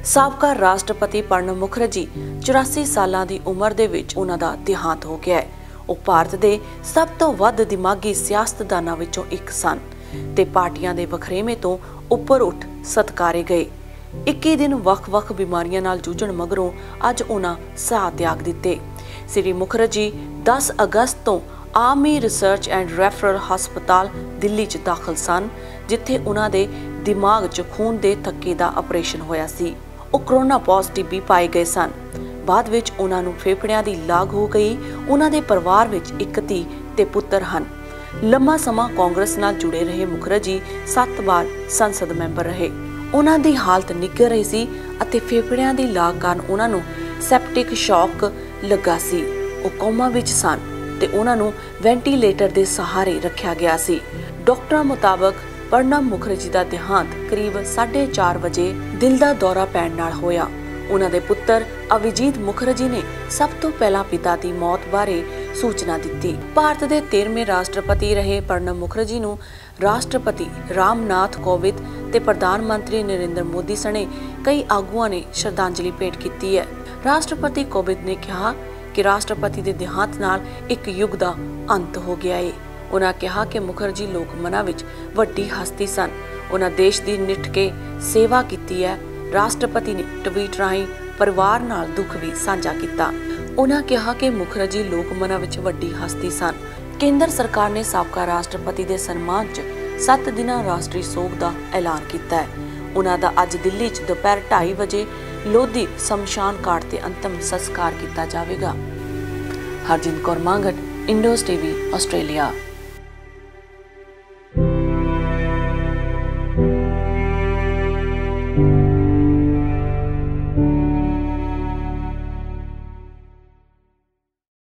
ਸਾਬਕਾ ਰਾਸ਼ਟਰਪਤੀ ਪ੍ਰਣਬ ਮੁਖਰਜੀ 84 ਸਾਲਾਂ ਦੀ ਉਮਰ ਦੇ ਵਿੱਚ ਉਹਨਾਂ ਦਾ ਦੇਹਾਂਤ ਹੋ ਗਿਆ ਹੈ। ਉਹ ਭਾਰਤ ਦੇ ਸਭ ਤੋਂ ਵੱਧ ਦਿਮਾਗੀ ਸਿਆਸਤਦਾਨਾਂ ਵਿੱਚੋਂ ਇੱਕ ਸਨ ਤੇ ਪਾਰਟੀਆਂ ਦੇ ਵਖਰੇਵੇਂ ਤੋਂ ਉੱਪਰ ਉੱਠ ਸਤਿਕਾਰੇ ਗਏ। 21 ਦਿਨ ਵੱਖ-ਵੱਖ ਬਿਮਾਰੀਆਂ ਨਾਲ ਜੂਝਣ ਮਗਰੋਂ ਅੱਜ ਉਹਨਾਂ ਸਾਹ ਤਿਆਗ ਦਿੱਤੇ। ਸ੍ਰੀ ਮੁਖਰਜੀ 10 ਅਗਸਤ ਤੋਂ ਆਰਮੀ ਰਿਸਰਚ ਐਂਡ ਰੈਫਰਲ ਹਸਪਤਾਲ ਦਿੱਲੀ 'ਚ ਦਾਖਲ ਸਨ, ਜਿੱਥੇ ਉਹਨਾਂ ਦੇ ਦਿਮਾਗ 'ਚ ਖੂਨ ਦੇ ਥੱਕੇ ਦਾ ਆਪਰੇਸ਼ਨ ਹੋਇਆ ਸੀ। ਉਹ ਕਰੋਨਾ ਪੋਜ਼ਿਟਿਵ ਵੀ ਪਾਏ ਗਏ ਸਨ। ਬਾਅਦ ਵਿੱਚ ਉਹਨਾਂ ਨੂੰ ਫੇਫੜਿਆਂ ਦੀ ਲਾਗ ਹੋ ਗਈ। ਉਹਨਾਂ ਦੇ ਪਰਿਵਾਰ ਵਿੱਚ ਇੱਕ ਧੀ ਤੇ ਪੁੱਤਰ ਹਨ। ਲੰਮਾ ਸਮਾਂ ਕਾਂਗਰਸ ਨਾਲ ਜੁੜੇ ਰਹੇ ਮੁਖਰਜੀ 7 ਵਾਰ ਸੰਸਦ ਮੈਂਬਰ ਰਹੇ। ਉਹਨਾਂ ਦੀ ਹਾਲਤ ਨਿੱਘਰ ਰਹੀ ਸੀ ਅਤੇ ਫੇਫੜਿਆਂ ਦੀ ਲਾਗ ਕਾਰਨ ਉਹਨਾਂ ਨੂੰ ਸੈਪਟਿਕ ਸ਼ੌਕ ਲੱਗਾ ਸੀ। ਉਹ ਕੋਮਾ ਵਿੱਚ ਸਨ ਤੇ ਉਹਨਾਂ ਨੂੰ ਵੈਂਟੀਲੇਟਰ ਦੇ ਸਹਾਰੇ ਰੱਖਿਆ ਗਿਆ ਸੀ। ਡਾਕਟਰਾਂ ਮੁਤਾਬਕ ਪ੍ਰਣਬ ਮੁਖਰਜੀ ਦਾ ਦੇਹਾਂਤ ਕਰੀਬ 4:30 ਵਜੇ ਦਿਲ ਦਾ ਦੌਰਾ ਪੈਣ ਨਾਲ ਹੋਇਆ। ਉਹਨਾਂ ਦੇ ਪੁੱਤਰ ਅਵਿਜੀਤ ਮੁਖਰਜੀ ਨੇ ਸਭ ਤੋਂ ਪਹਿਲਾਂ ਪਿਤਾ ਦੀ ਮੌਤ ਬਾਰੇ ਸੂਚਨਾ ਦਿੱਤੀ। ਭਾਰਤ ਦੇ 13ਵੇਂ ਰਾਸ਼ਟਰਪਤੀ ਰਹੇ ਪ੍ਰਣਬ ਮੁਖਰਜੀ ਨੂੰ ਰਾਸ਼ਟਰਪਤੀ ਰਾਮਨਾਥ ਕੋਵਿੰਦ ਤੇ ਪ੍ਰਧਾਨ ਮੰਤਰੀ ਨਰਿੰਦਰ ਮੋਦੀ ਸਣੇ ਕਈ ਆਗੂਆਂ ਨੇ ਸ਼ਰਧਾਂਜਲੀ ਭੇਟ ਕੀਤੀ ਹੈ। ਰਾਸ਼ਟਰਪਤੀ ਕੋਵਿੰਦ ਨੇ ਕਿਹਾ ਕਿ ਰਾਸ਼ਟਰਪਤੀ ਦੇ ਦੇਹਾਂਤ ਨਾਲ ਇੱਕ ਯੁੱਗ ਦਾ ਅੰਤ ਹੋ ਗਿਆ ਹੈ। ਉਹਨਾਂ ਕਿਹਾ ਕਿ ਮੁਖਰਜੀ ਲੋਕ ਮਨਾਂ ਵਿੱਚ ਵੱਡੀ ਹਸਤੀ ਸਨ। ਉਹਨਾਂ ਦੇਸ਼ ਦੀ ਨਿੱਠ ਕੇ ਸੇਵਾ ਕੀਤੀ ਹੈ। ਰਾਸ਼ਟਰਪਤੀ ਨੇ ਟਵੀਟ ਰਾਹੀਂ ਪਰਿਵਾਰ ਨਾਲ ਦੁੱਖ ਵੀ ਸਾਂਝਾ ਕੀਤਾ। ਉਹਨਾਂ ਕਿਹਾ ਕਿ ਮੁਖਰਜੀ ਲੋਕ ਮਨਾਂ ਵਿੱਚ ਵੱਡੀ ਹਸਤੀ ਸਨ। ਕੇਂਦਰ ਸਰਕਾਰ ਨੇ ਸਾਬਕਾ ਰਾਸ਼ਟਰਪਤੀ ਦੇ ਸਨਮਾਨ 'ਚ 7 ਦਿਨਾਂ ਰਾਸ਼ਟਰੀ ਸੋਗ ਦਾ ਐਲਾਨ ਕੀਤਾ ਹੈ। ਉਹਨਾਂ ਦਾ ਅੱਜ ਦਿੱਲੀ 'ਚ ਦੁਪਹਿਰ 2:30 ਵਜੇ ਲੋਧੀ ਸ਼ਮਸ਼ਾਨ ਘਾਟ ਤੇ ਅੰਤਮ ਸੰਸਕਾਰ ਕੀਤਾ ਜਾਵੇਗਾ। Harjind Kaur Mangat, Indos TV, Australia.